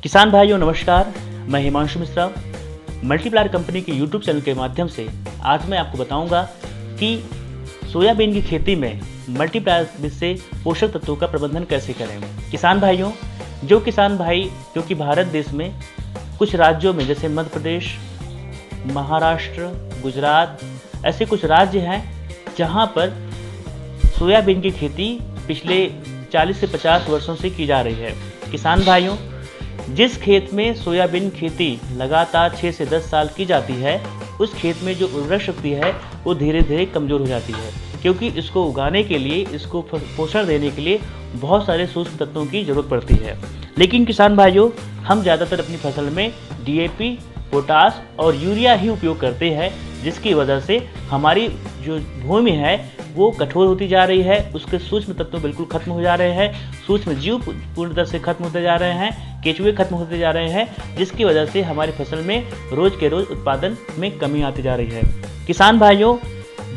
किसान भाइयों नमस्कार, मैं हिमांशु मिश्रा मल्टीप्लायर कंपनी के यूट्यूब चैनल के माध्यम से आज मैं आपको बताऊंगा कि सोयाबीन की खेती में मल्टीप्लायर से पोषक तत्वों का प्रबंधन कैसे करें। किसान भाइयों, जो किसान भाई क्योंकि भारत देश में कुछ राज्यों में जैसे मध्य प्रदेश, महाराष्ट्र, गुजरात ऐसे कुछ राज्य हैं जहां पर सोयाबीन की खेती पिछले 40 से 50 वर्षों से की जा रही है। किसान भाइयों, जिस खेत में सोयाबीन खेती लगातार 6 से 10 साल की जाती है, उस खेत में जो उर्वरक शक्ति है वो धीरे धीरे कमज़ोर हो जाती है, क्योंकि इसको उगाने के लिए, इसको पोषण देने के लिए बहुत सारे सूक्ष्म तत्वों की ज़रूरत पड़ती है। लेकिन किसान भाइयों, हम ज़्यादातर अपनी फसल में डीएपी, पोटास और यूरिया ही उपयोग करते हैं, जिसकी वजह से हमारी जो भूमि है वो कठोर होती जा रही है, उसके सूक्ष्म तत्व बिल्कुल खत्म हो जा रहे हैं, सूक्ष्म जीव पूर्ण तरह से खत्म होते जा रहे हैं, केंचुए खत्म होते जा रहे हैं, जिसकी वजह से हमारी फसल में रोज के रोज उत्पादन में कमी आती जा रही है। किसान भाइयों,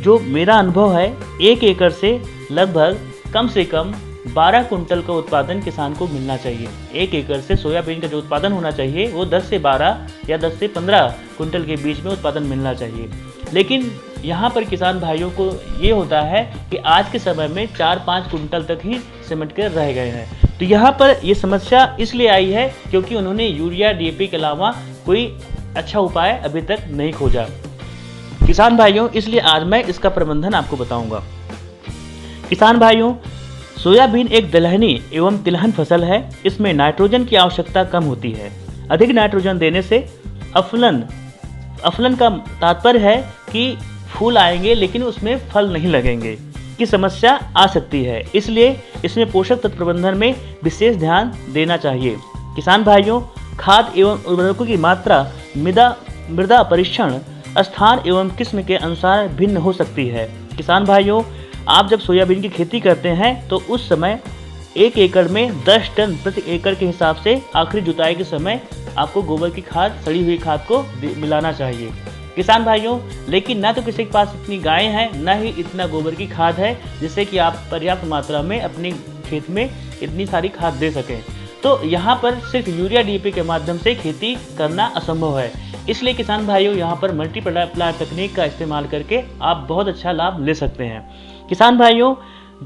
जो मेरा अनुभव है, 1 एकड़ से लगभग कम से कम 12 कुंटल का उत्पादन किसान को मिलना चाहिए। 1 एकड़ से सोयाबीन का जो उत्पादन होना चाहिए वो 10 से 12 या 10 से 15 कुंटल के बीच में उत्पादन मिलना चाहिए। लेकिन यहाँ पर किसान भाइयों को ये होता है कि आज के समय में 4-5 कुंटल तक ही सिमट कर रह गए हैं। तो यहाँ पर ये समस्या इसलिए आई है क्योंकि उन्होंने यूरिया, डीएपी के अलावा कोई अच्छा उपाय अभी तक नहीं खोजा। किसान भाइयों, इसलिए आज मैं इसका प्रबंधन आपको बताऊंगा। किसान भाइयों, सोयाबीन एक दलहनी एवं तिलहन फसल है। इसमें नाइट्रोजन की आवश्यकता कम होती है। अधिक नाइट्रोजन देने से अफलन का तात्पर्य है कि फूल आएंगे लेकिन उसमें फल नहीं लगेंगे की समस्या आ सकती है। इसलिए इसमें पोषक तत्व प्रबंधन में विशेष ध्यान देना चाहिए। किसान भाइयों, खाद एवं उर्वरकों की मात्रा मृदा परीक्षण स्थान एवं किस्म के अनुसार भिन्न हो सकती है। किसान भाइयों, आप जब सोयाबीन की खेती करते हैं तो उस समय 1 एकड़ में 10 टन प्रति एकड़ के हिसाब से आखिरी जुताई के समय आपको गोबर की खाद, सड़ी हुई खाद को मिलाना चाहिए। किसान भाइयों, लेकिन ना तो किसी के पास इतनी गायें हैं, ना ही इतना गोबर की खाद है जिससे कि आप पर्याप्त मात्रा में अपने खेत में इतनी सारी खाद दे सकें। तो यहाँ पर सिर्फ यूरिया, डीएपी के माध्यम से खेती करना असंभव है। इसलिए किसान भाइयों, यहाँ पर मल्टीप्लायर तकनीक का इस्तेमाल करके आप बहुत अच्छा लाभ ले सकते हैं। किसान भाइयों,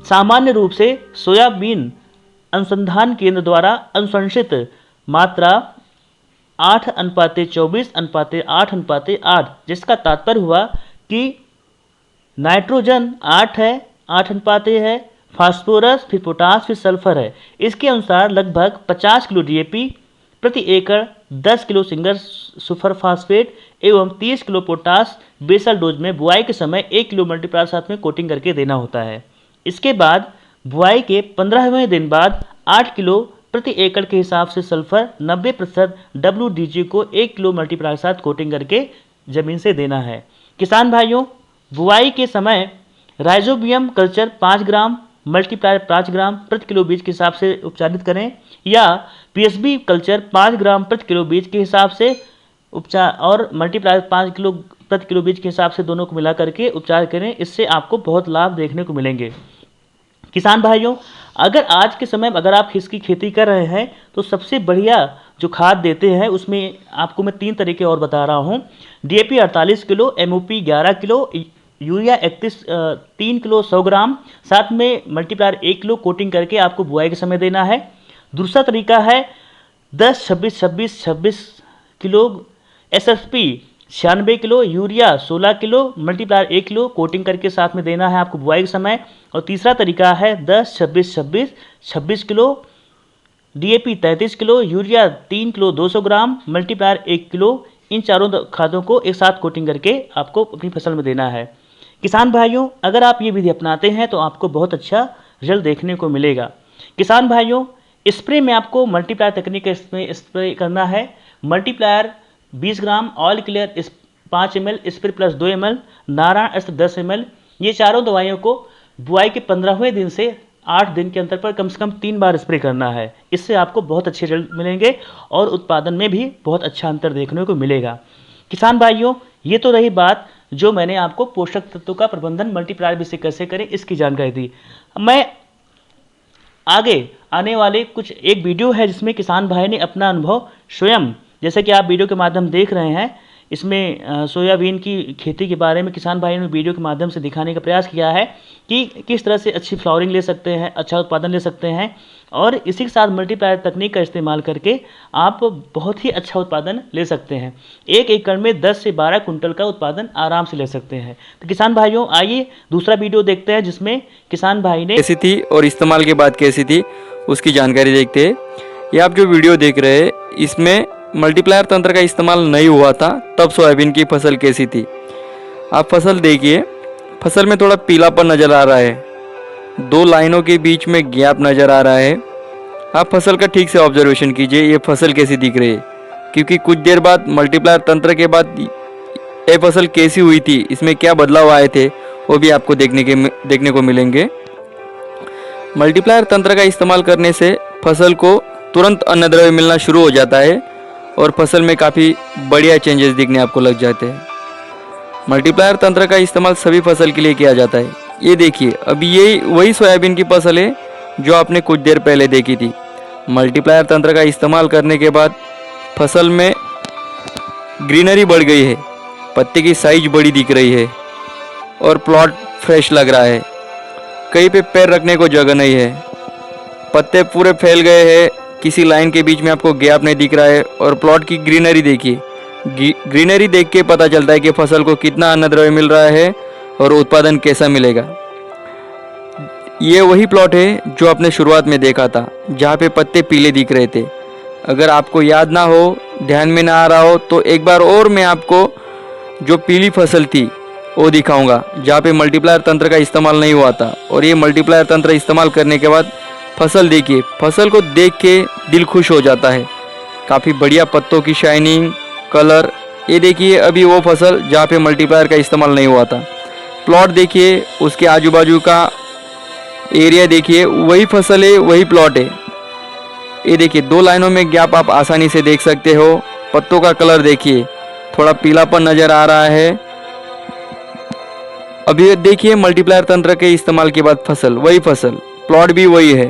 सामान्य रूप से सोयाबीन अनुसंधान केंद्र द्वारा अनुशंसित मात्रा 8:24:8:8, जिसका तात्पर्य हुआ कि नाइट्रोजन 8 है, 8 है, फास्फोरस, फिर पोटास, फिर सल्फर है। इसके अनुसार लगभग 50 किलो डीएपी प्रति एकड़, 10 किलो सिंगल सुपर फास्फेट एवं 30 किलो पोटास बेसल डोज में बुआई के समय 1 किलो मल्टीप्लायर साथ में कोटिंग करके देना होता है। इसके बाद बुआई के 15वें दिन बाद 8 किलो प्रति एकड़ के हिसाब से सल्फर 90% WDG को 1 किलो मल्टीप्लायर साथ कोटिंग करके जमीन से देना है। किसान भाइयों, बुआई के समय राइजोबियम कल्चर 5 ग्राम, मल्टीप्लायर 5 ग्राम प्रति किलो बीज के हिसाब से उपचारित करें, या पीएसबी कल्चर 5 ग्राम प्रति किलो बीज के हिसाब से उपचार और मल्टीप्लायर 5 किलो प्रति किलो बीज के हिसाब से दोनों को मिला करके उपचार करें। इससे आपको बहुत लाभ देखने को मिलेंगे। किसान भाइयों, अगर आज के समय में अगर आप इसकी खेती कर रहे हैं तो सबसे बढ़िया जो खाद देते हैं उसमें आपको मैं 3 तरीके और बता रहा हूँ। DAP 48 kilo, MOP 11 kilo, urea 3 kilo 100 ग्राम, साथ में मल्टीप्लायर 1 किलो कोटिंग करके आपको बुआई के समय देना है। दूसरा तरीका है 10-26-26-26 kilo SSP 96 kilo, urea 16 kilo, multiplier 1 kilo coating करके साथ में देना है आपको बुआई के समय। और तीसरा तरीका है 10-26-26-26 kilo, DAP 33 kilo, urea 3 kilo 200 ग्राम, मल्टीप्लायर 1 किलो। इन चारों खादों को एक साथ कोटिंग करके आपको अपनी फसल में देना है। किसान भाइयों, अगर आप ये विधि अपनाते हैं तो आपको बहुत अच्छा रिजल्ट देखने को मिलेगा। किसान भाइयों, स्प्रे में आपको मल्टीप्लायर तकनीक का स्प्रे करना है। Multiplier 20 gram, all clear 5 ml, spray plus 2 ml, Narayan Astra 10 ml। ये चारों दवाइयों को बुआई के 15वें दिन से 8 दिन के अंतर पर कम से कम 3 बार स्प्रे करना है। इससे आपको बहुत अच्छे रिजल्ट मिलेंगे और उत्पादन में भी बहुत अच्छा अंतर देखने को मिलेगा। किसान भाइयों, ये तो रही बात जो मैंने आपको पोषक तत्वों का प्रबंधन मल्टीप्लायर से कैसे करें इसकी जानकारी दी। मैं आगे आने वाले कुछ एक वीडियो है जिसमें किसान भाई ने अपना अनुभव स्वयं, जैसे कि आप वीडियो के माध्यम देख रहे हैं, इसमें सोयाबीन की खेती के बारे में किसान भाई ने वीडियो के माध्यम से दिखाने का प्रयास किया है कि किस तरह से अच्छी फ्लावरिंग ले सकते हैं, अच्छा उत्पादन ले सकते हैं, और इसी के साथ मल्टीप्लायर तकनीक का इस्तेमाल करके आप बहुत ही अच्छा उत्पादन ले सकते हैं। 1 एकड़ में 10 से 12 कुंटल का उत्पादन आराम से ले सकते हैं। तो किसान भाइयों, आइए दूसरा वीडियो देखते हैं जिसमें किसान भाई ने कैसी थी और इस्तेमाल के बाद कैसी थी उसकी जानकारी देखते हैं। ये आप जो वीडियो देख रहे हैं इसमें मल्टीप्लायर तंत्र का इस्तेमाल नहीं हुआ था, तब सोयाबीन की फसल कैसी थी। आप फसल देखिए, फसल में थोड़ा पीलापन नज़र आ रहा है, 2 लाइनों के बीच में गैप नज़र आ रहा है। आप फसल का ठीक से ऑब्जर्वेशन कीजिए, ये फसल कैसी दिख रही है, क्योंकि कुछ देर बाद मल्टीप्लायर तंत्र के बाद ये फसल कैसी हुई थी, इसमें क्या बदलाव आए थे, वो भी आपको देखने को मिलेंगे। मल्टीप्लायर तंत्र का इस्तेमाल करने से फसल को तुरंत अन्नद्रव्य मिलना शुरू हो जाता है और फसल में काफ़ी बढ़िया चेंजेस दिखने आपको लग जाते हैं। मल्टीप्लायर तंत्र का इस्तेमाल सभी फसल के लिए किया जाता है। ये देखिए, अभी यही वही सोयाबीन की फसल है जो आपने कुछ देर पहले देखी थी। मल्टीप्लायर तंत्र का इस्तेमाल करने के बाद फसल में ग्रीनरी बढ़ गई है, पत्ते की साइज बड़ी दिख रही है और प्लॉट फ्रेश लग रहा है। कहीं पे पैर रखने को जगह नहीं है, पत्ते पूरे फैल गए हैं, किसी लाइन के बीच में आपको गैप नहीं दिख रहा है। और प्लॉट की ग्रीनरी देखिए, ग्रीनरी देख के पता चलता है कि फसल को कितना अन्नद्रव्य मिल रहा है और उत्पादन कैसा मिलेगा। ये वही प्लॉट है जो आपने शुरुआत में देखा था, जहाँ पे पत्ते पीले दिख रहे थे। अगर आपको याद ना हो, ध्यान में ना आ रहा हो, तो एक बार और मैं आपको जो पीली फसल थी वो दिखाऊंगा, जहाँ पे मल्टीप्लायर तंत्र का इस्तेमाल नहीं हुआ था। और ये मल्टीप्लायर तंत्र इस्तेमाल करने के बाद फसल देखिए, फसल को देख के दिल खुश हो जाता है। काफ़ी बढ़िया पत्तों की शाइनिंग, कलर। ये देखिए, अभी वो फसल जहाँ पे मल्टीप्लायर का इस्तेमाल नहीं हुआ था। प्लॉट देखिए, उसके आजू बाजू का एरिया देखिए, वही फसल है, वही प्लॉट है। ये देखिए, 2 लाइनों में गैप आप आसानी से देख सकते हो। पत्तों का कलर देखिए, थोड़ा पीलापन नज़र आ रहा है। अभी देखिए, मल्टीप्लायर तंत्र के इस्तेमाल के बाद फसल वही फसल, प्लॉट भी वही है,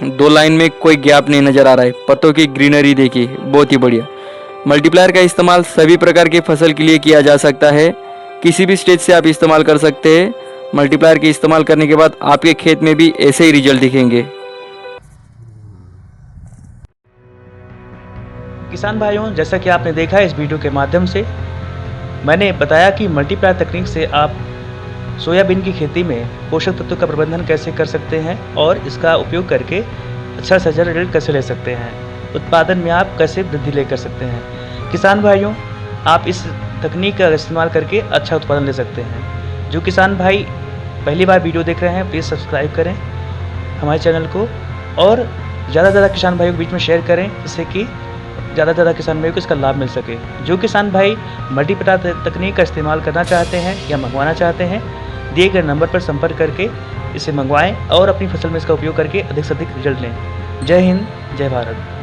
2 लाइन में कोई गैप नहीं नज़र आ रहा है। पत्तों की ग्रीनरी देखिए, बहुत ही बढ़िया। मल्टीप्लायर का इस्तेमाल सभी प्रकार की फसल के लिए किया जा सकता है, किसी भी स्टेज से आप इस्तेमाल कर सकते हैं। मल्टीप्लायर के इस्तेमाल करने के बाद आपके खेत में भी ऐसे ही रिजल्ट दिखेंगे। किसान भाइयों, जैसा कि आपने देखा इस वीडियो के माध्यम से, मैंने बताया कि मल्टीप्लायर तकनीक से आप सोयाबीन की खेती में पोषक तत्वों का प्रबंधन कैसे कर सकते हैं और इसका उपयोग करके अच्छा से अच्छा रिजल्ट कैसे ले सकते हैं, उत्पादन में आप कैसे वृद्धि ले कर सकते हैं। किसान भाइयों, आप इस तकनीक का इस्तेमाल करके अच्छा उत्पादन ले सकते हैं। जो किसान भाई पहली बार वीडियो देख रहे हैं, प्लीज़ सब्सक्राइब करें हमारे चैनल को और ज़्यादा से ज़्यादा किसान भाइयों के बीच में शेयर करें, जिससे कि ज़्यादा से ज़्यादा किसान भाइयों को इसका लाभ मिल सके। जो किसान भाई मल्टीप्लायर तकनीक का इस्तेमाल करना चाहते हैं या मंगवाना चाहते हैं, दिए गए नंबर पर संपर्क करके इसे मंगवाएं और अपनी फसल में इसका उपयोग करके अधिक से अधिक रिजल्ट लें। जय हिंद, जय भारत।